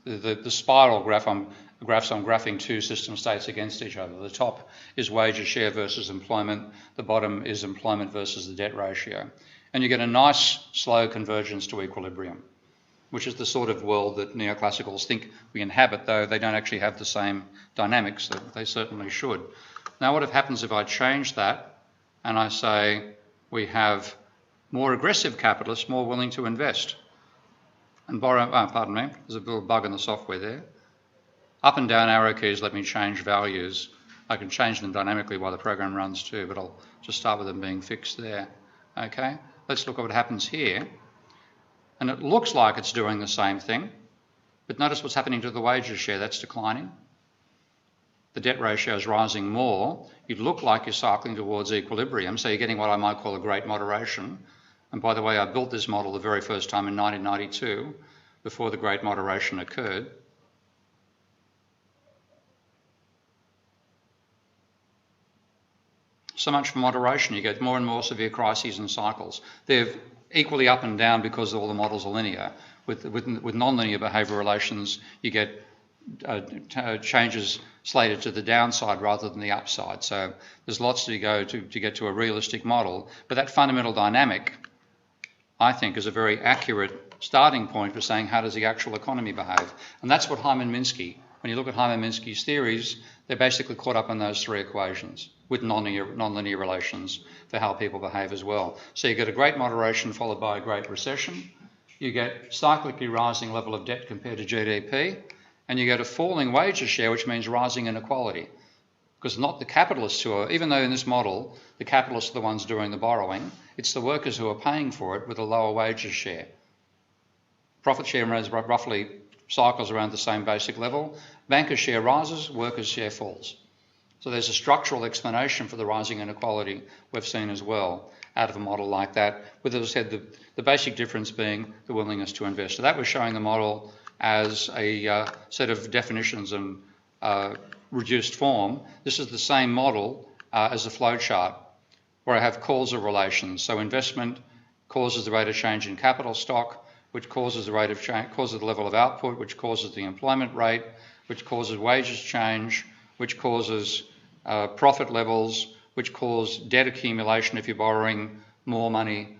The spiral graphs I'm graphing 2 system states against each other. The top is wages share versus employment. The bottom is employment versus the debt ratio. And you get a nice slow convergence to equilibrium, which is the sort of world that neoclassicals think we inhabit, though they don't actually have the same dynamics that they certainly should. Now, what happens if I change that and I say we have more aggressive capitalists more willing to invest and borrow, pardon me, there's a little bug in the software there. Up and down arrow keys let me change values. I can change them dynamically while the program runs too, but I'll just start with them being fixed there. Okay, let's look at what happens here. And it looks like it's doing the same thing, but notice what's happening to the wages share. That's declining. The debt ratio is rising more. You'd look like you're cycling towards equilibrium, so you're getting what I might call a great moderation. And by the way, I built this model the very first time in 1992, before the great moderation occurred. So much for moderation. You get more and more severe crises and cycles. They're equally up and down because all the models are linear. With non-linear behaviour relations, you get changes slated to the downside rather than the upside. So there's lots to go to get to a realistic model. But that fundamental dynamic, I think, is a very accurate starting point for saying how does the actual economy behave. And that's what Hyman Minsky, when you look at Hyman Minsky's theories, they're basically caught up in those 3 equations. with non-linear relations for how people behave as well. So you get a great moderation followed by a great recession. You get cyclically rising level of debt compared to GDP, and you get a falling wages share, which means rising inequality. Because not the capitalists who are, even though in this model, the capitalists are the ones doing the borrowing, it's the workers who are paying for it with a lower wages share. Profit share roughly cycles around the same basic level. Bankers' share rises, workers' share falls. So there's a structural explanation for the rising inequality we've seen as well out of a model like that, with, as I said, the basic difference being the willingness to invest. So that was showing the model as a set of definitions and reduced form. This is the same model as a flow chart where I have causal relations. So investment causes the rate of change in capital stock, which causes the rate of change, causes the level of output, which causes the employment rate, which causes wages change, which causes profit levels, which cause debt accumulation if you're borrowing more money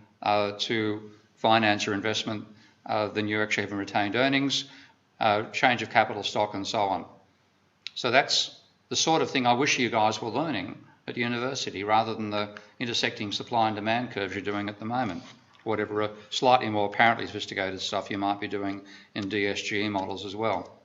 to finance your investment than you actually have in retained earnings, change of capital stock and so on. So that's the sort of thing I wish you guys were learning at university rather than the intersecting supply and demand curves you're doing at the moment, whatever slightly more apparently sophisticated stuff you might be doing in DSGE models as well.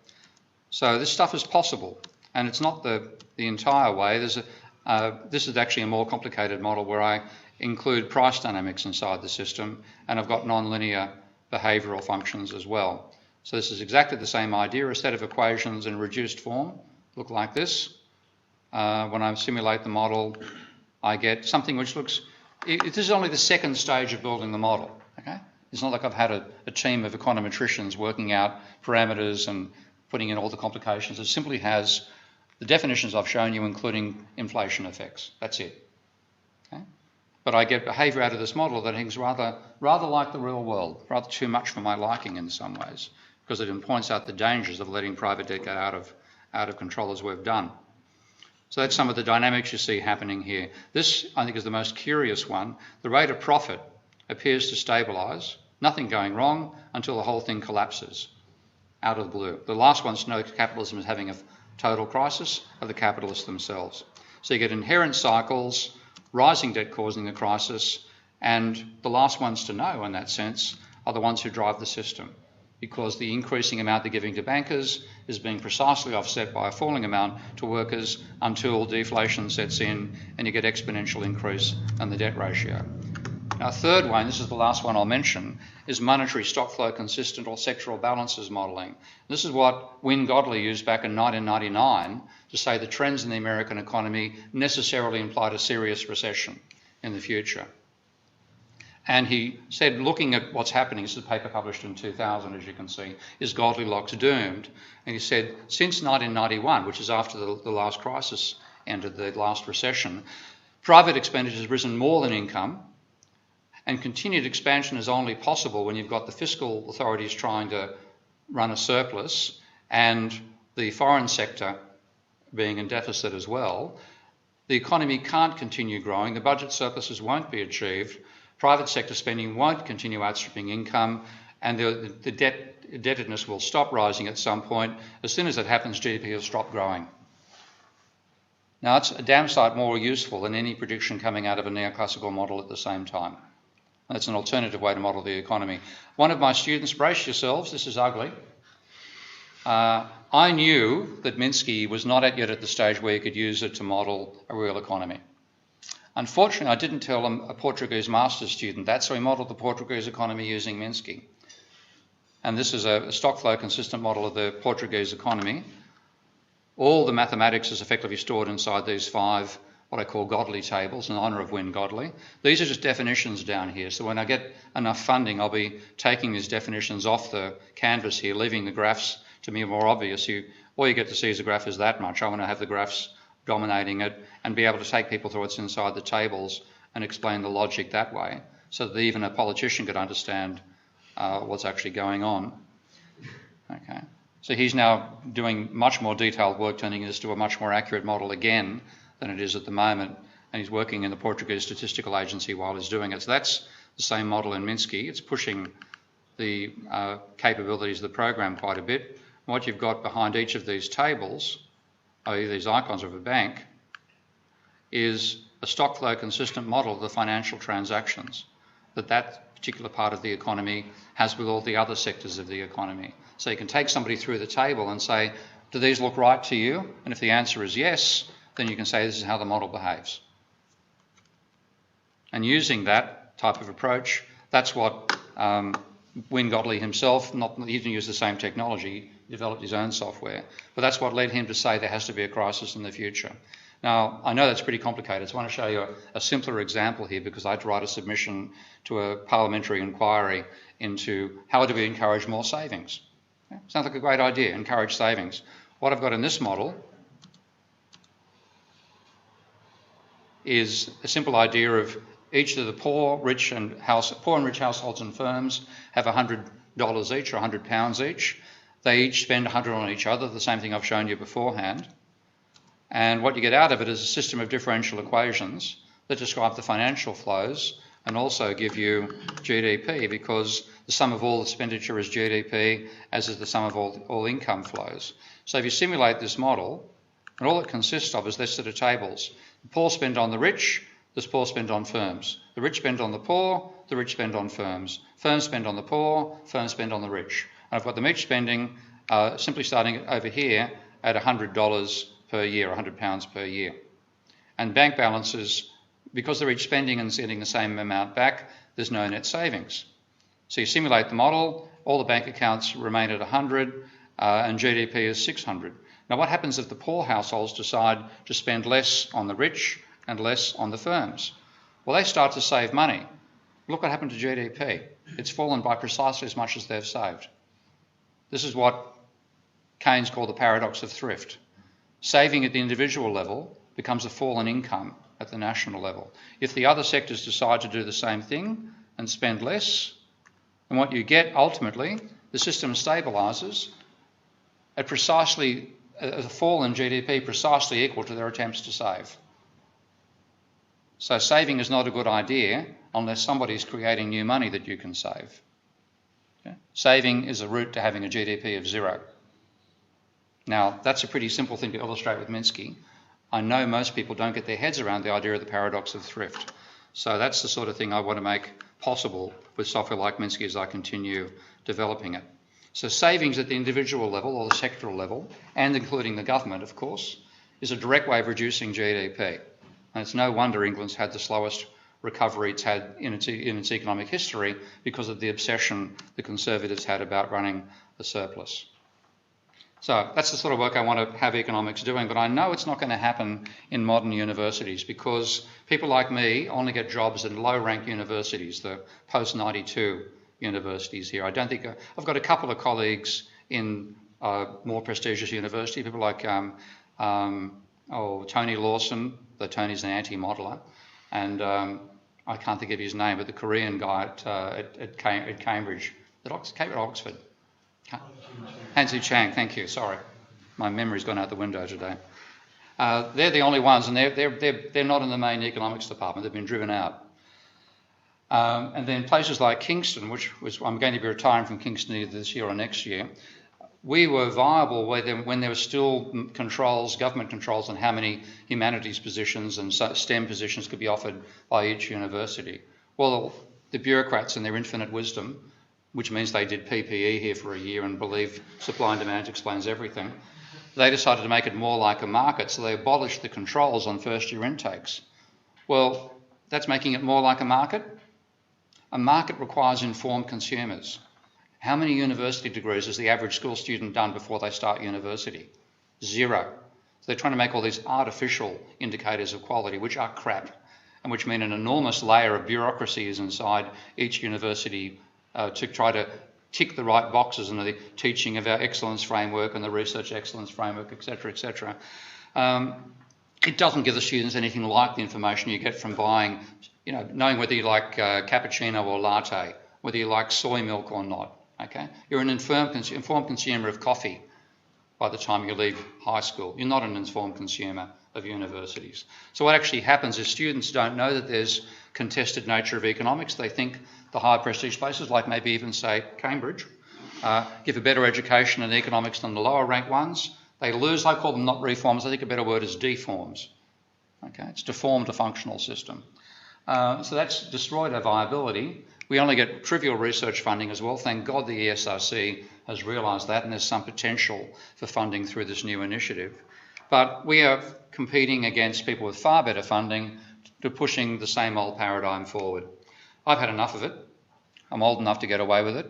So this stuff is possible, and it's not the entire way. This is actually a more complicated model where I include price dynamics inside the system, and I've got non-linear behavioural functions as well. So this is exactly the same idea, a set of equations in reduced form look like this. When I simulate the model, I get something which looks, this is only the second stage of building the model, okay? It's not like I've had a team of econometricians working out parameters and putting in all the complications. It simply has the definitions I've shown you, including inflation effects. That's it. Okay? But I get behaviour out of this model that is rather like the real world, rather too much for my liking in some ways, because it points out the dangers of letting private debt get out of control as we've done. So that's some of the dynamics you see happening here. This, I think, is the most curious one. The rate of profit appears to stabilise, nothing going wrong until the whole thing collapses out of the blue. The last ones to know capitalism is having a total crisis are the capitalists themselves. So you get inherent cycles, rising debt causing the crisis, and the last ones to know in that sense are the ones who drive the system, because the increasing amount they're giving to bankers is being precisely offset by a falling amount to workers until deflation sets in and you get exponential increase in the debt ratio. Now, a third one, this is the last one I'll mention, is monetary stock flow consistent or sectoral balances modelling. This is what Wynne Godley used back in 1999 to say the trends in the American economy necessarily implied a serious recession in the future. And he said, looking at what's happening, this is a paper published in 2000, as you can see, is Goldilocks doomed? And he said, since 1991, which is after the last crisis ended, the last recession, private expenditure has risen more than income, and continued expansion is only possible when you've got the fiscal authorities trying to run a surplus and the foreign sector being in deficit as well. The economy can't continue growing, the budget surpluses won't be achieved, private sector spending won't continue outstripping income, and the indebtedness will stop rising at some point. As soon as that happens, GDP will stop growing. Now, it's a damn sight more useful than any prediction coming out of a neoclassical model at the same time. That's an alternative way to model the economy. One of my students, brace yourselves, this is ugly. I knew that Minsky was not yet at the stage where you could use it to model a real economy. Unfortunately, I didn't tell a Portuguese master's student that, so he modelled the Portuguese economy using Minsky. And this is a stock flow consistent model of the Portuguese economy. All the mathematics is effectively stored inside these 5, what I call Godley tables, in honour of Wynne Godley. These are just definitions down here, so when I get enough funding, I'll be taking these definitions off the canvas here, leaving the graphs to be more obvious. All you get to see is the graph is that much. I want to have the graphs dominating it and be able to take people through what's inside the tables and explain the logic that way, so that even a politician could understand what's actually going on. Okay, so he's now doing much more detailed work, turning this to a much more accurate model again than it is at the moment, and he's working in the Portuguese Statistical Agency while he's doing it. So that's the same model in Minsky. It's pushing the capabilities of the program quite a bit. What you've got behind each of these tables, these icons of a bank, is a stock flow consistent model of the financial transactions that particular part of the economy has with all the other sectors of the economy. So you can take somebody through the table and say, do these look right to you? And if the answer is yes, then you can say this is how the model behaves. And using that type of approach, that's what Wynne Godley himself, he didn't use the same technology, he developed his own software, but that's what led him to say there has to be a crisis in the future. Now, I know that's pretty complicated, so I want to show you a simpler example here because I had to write a submission to a parliamentary inquiry into how do we encourage more savings. Okay? Sounds like a great idea, encourage savings. What I've got in this model is a simple idea of each of the poor and rich households and firms have $100 each or £100 each. They each spend 100 on each other, the same thing I've shown you beforehand. And what you get out of it is a system of differential equations that describe the financial flows and also give you GDP, because the sum of all expenditure is GDP, as is the sum of all income flows. So if you simulate this model, and all it consists of is this set of tables. The poor spend on the rich, the poor spend on firms. The rich spend on the poor, the rich spend on firms. Firms spend on the poor, firms spend on the rich. And I've got them each spending, simply starting over here, at $100 per year, £100 per year. And bank balances, because they're each spending and getting the same amount back, there's no net savings. So you simulate the model, all the bank accounts remain at 100, and GDP is 600. Now what happens if the poor households decide to spend less on the rich and less on the firms? Well, they start to save money. Look what happened to GDP. It's fallen by precisely as much as they've saved. This is what Keynes called the paradox of thrift. Saving at the individual level becomes a fall in income at the national level. If the other sectors decide to do the same thing and spend less, then what you get ultimately, the system stabilises at precisely a fall in GDP precisely equal to their attempts to save. So saving is not a good idea unless somebody's creating new money that you can save. Okay? Saving is a route to having a GDP of 0. Now, that's a pretty simple thing to illustrate with Minsky. I know most people don't get their heads around the idea of the paradox of thrift. So that's the sort of thing I want to make possible with software like Minsky as I continue developing it. So savings at the individual level or the sectoral level, and including the government, of course, is a direct way of reducing GDP. And it's no wonder England's had the slowest recovery it's had in its economic history because of the obsession the Conservatives had about running a surplus. So that's the sort of work I want to have economics doing, but I know it's not going to happen in modern universities because people like me only get jobs in low-rank universities, the post-92 universities here. I don't think I've got a couple of colleagues in more prestigious university, people like Tony Lawson, though Tony's an anti-modeler, and I can't think of his name, but the Korean guy at Cambridge, at Oxford. Hansi Chang, thank you, sorry. My memory's gone out the window today. They're the only ones, and they're not in the main economics department, they've been driven out. And then places like Kingston, I'm going to be retiring from Kingston either this year or next year, we were viable when there were still controls, government controls on how many humanities positions and STEM positions could be offered by each university. Well, the bureaucrats in their infinite wisdom, which means they did PPE here for a year and believe supply and demand explains everything, they decided to make it more like a market, so they abolished the controls on first-year intakes. Well, that's making it more like a market. A market requires informed consumers. How many university degrees has the average school student done before they start university? 0. So they're trying to make all these artificial indicators of quality, which are crap, and which mean an enormous layer of bureaucracy is inside each university to try to tick the right boxes in the teaching of our excellence framework and the research excellence framework, etc., etc. It doesn't give the students anything like the information you get from buying, knowing whether you like cappuccino or latte, whether you like soy milk or not. Okay, you're an informed consumer of coffee by the time you leave high school. You're not an informed consumer of universities. So what actually happens is students don't know that there's contested nature of economics. They think the high prestige places, like maybe even say Cambridge, give a better education in economics than the lower ranked ones. They lose, I call them not reforms, I think a better word is deforms. Okay, it's deformed a functional system. So that's destroyed our viability. We only get trivial research funding as well. Thank God the ESRC has realised that, and there's some potential for funding through this new initiative. But we are competing against people with far better funding to pushing the same old paradigm forward. I've had enough of it. I'm old enough to get away with it,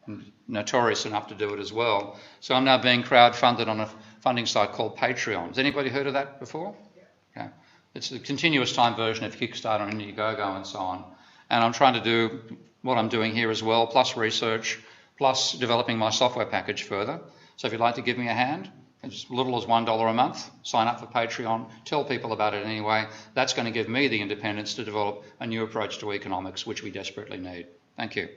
and notorious enough to do it as well. So I'm now being crowd-funded on a funding site called Patreon. Has anybody heard of that before? Okay. It's a continuous time version of Kickstarter and Indiegogo and so on. And I'm trying to do what I'm doing here as well, plus research, plus developing my software package further. So if you'd like to give me a hand, it's as little as $1 a month, sign up for Patreon, tell people about it anyway. That's going to give me the independence to develop a new approach to economics, which we desperately need. Thank you.